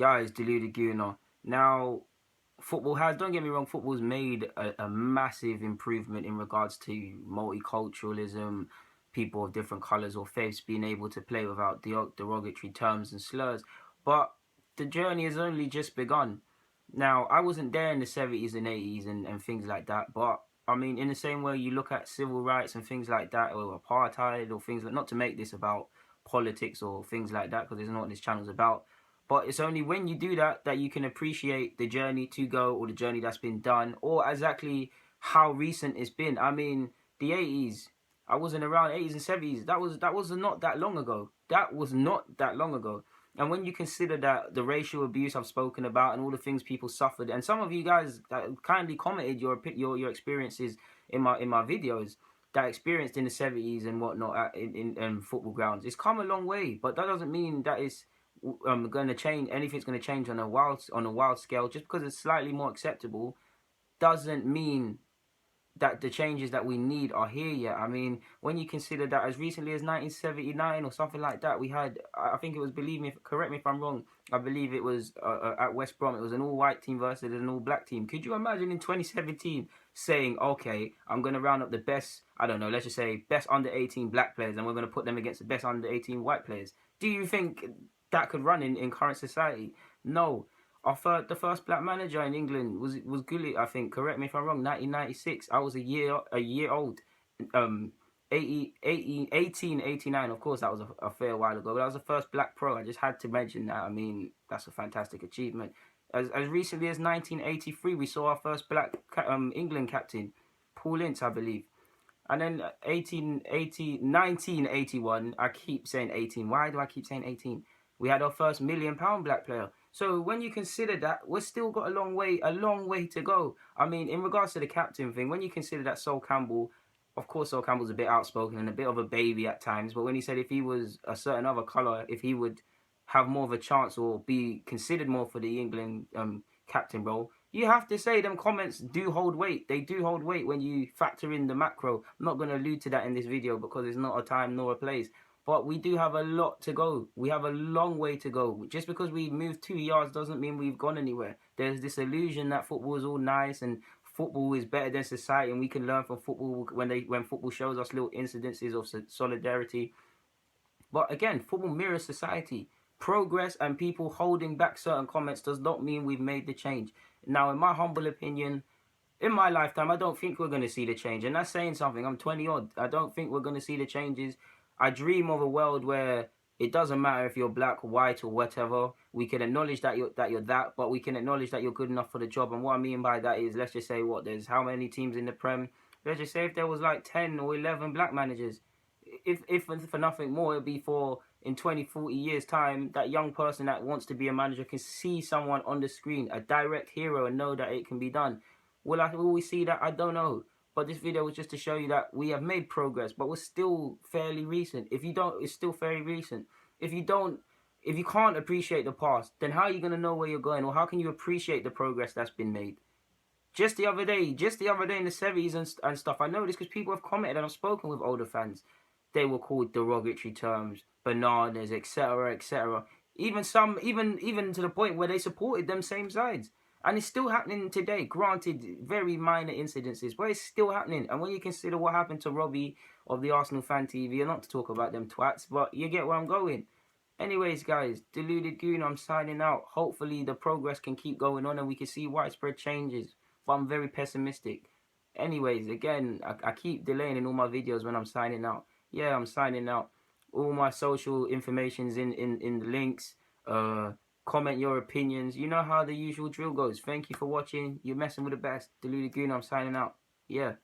Guys, Deluded Gooner. Now, football has, don't get me wrong, football's made a massive improvement in regards to multiculturalism, people of different colours or faiths being able to play without derogatory terms and slurs. But the journey has only just begun. Now, I wasn't there in the 70s and 80s and things like that, but I mean, in the same way you look at civil rights and things like that, or apartheid, or things like, not to make this about politics or things like that, because it's not what this channel's about, but it's only when you do that that you can appreciate the journey to go, or the journey that's been done, or exactly how recent it's been. I mean, the 80s, I wasn't around 80s and 70s. That was not that long ago. That was not that long ago. And when you consider that the racial abuse I've spoken about and all the things people suffered, and some of you guys that kindly commented your experiences in my videos that experienced in the 70s and whatnot in football grounds, it's come a long way. But that doesn't mean that it's going to change. Anything's going to change on a wild scale. Just because it's slightly more acceptable doesn't mean that the changes that we need are here yet. I mean, when you consider that as recently as 1979 or something like that, we had, I think it was, believe me, correct me if I'm wrong, I believe it was at West Brom, it was an all-white team versus an all-black team. Could you imagine in 2017 saying, okay, I'm going to round up the best, I don't know, let's just say best under-18 black players, and we're going to put them against the best under-18 white players? Do you think that could run in current society? No. The first black manager in England was Gullit, I think. Correct me if I'm wrong. 1996. I was a year old. 1889. Of course, that was a fair while ago. But that was the first black pro. I just had to mention that. I mean, that's a fantastic achievement. As recently as 1983, we saw our first black England captain, Paul Ince, I believe. And then 1981. I keep saying 18. Why do I keep saying 18? We had our first £1 million black player. So when you consider that, we've still got a long way to go. I mean, in regards to the captain thing, when you consider that Sol Campbell, of course Sol Campbell's a bit outspoken and a bit of a baby at times, but when he said if he was a certain other colour, if he would have more of a chance or be considered more for the England captain role, you have to say them comments do hold weight. They do hold weight when you factor in the macro. I'm not going to allude to that in this video because it's not a time nor a place. But we do have a lot to go. We have a long way to go. Just because we moved 2 yards doesn't mean we've gone anywhere. There's this illusion that football is all nice and football is better than society and we can learn from football when football shows us little incidences of solidarity. But again, football mirrors society. Progress and people holding back certain comments does not mean we've made the change. Now, in my humble opinion, in my lifetime, I don't think we're going to see the change. And that's saying something. I'm 20 odd. I don't think we're going to see the changes. I dream of a world where it doesn't matter if you're black, white, or whatever. We can acknowledge that you're that, but we can acknowledge that you're good enough for the job. And what I mean by that is, let's just say there's how many teams in the Prem? Let's just say if there was like 10 or 11 black managers. If for nothing more, it'd be for in 20, 40 years' time, that young person that wants to be a manager can see someone on the screen, a direct hero, and know that it can be done. Will we see that? I don't know. But this video was just to show you that we have made progress, but we're still fairly recent. If you don't, it's still fairly recent. If you can't appreciate the past, then how are you going to know where you're going? Or how can you appreciate the progress that's been made? Just the other day in the 70s and stuff, I know this because people have commented and I've spoken with older fans. They were called derogatory terms, bananas, etc., etc. Even to the point where they supported them same sides. And it's still happening today. Granted, very minor incidences, but it's still happening. And when you consider what happened to Robbie of the Arsenal Fan TV, and not to talk about them twats, but you get where I'm going. Anyways, guys, Deluded Goon, I'm signing out. Hopefully the progress can keep going on and we can see widespread changes. But I'm very pessimistic. Anyways, again, I keep delaying in all my videos when I'm signing out. Yeah, I'm signing out. All my social information's in the links. Comment your opinions. You know how the usual drill goes. Thank you for watching. You're messing with the best. Deluded Goon, I'm signing out. Yeah.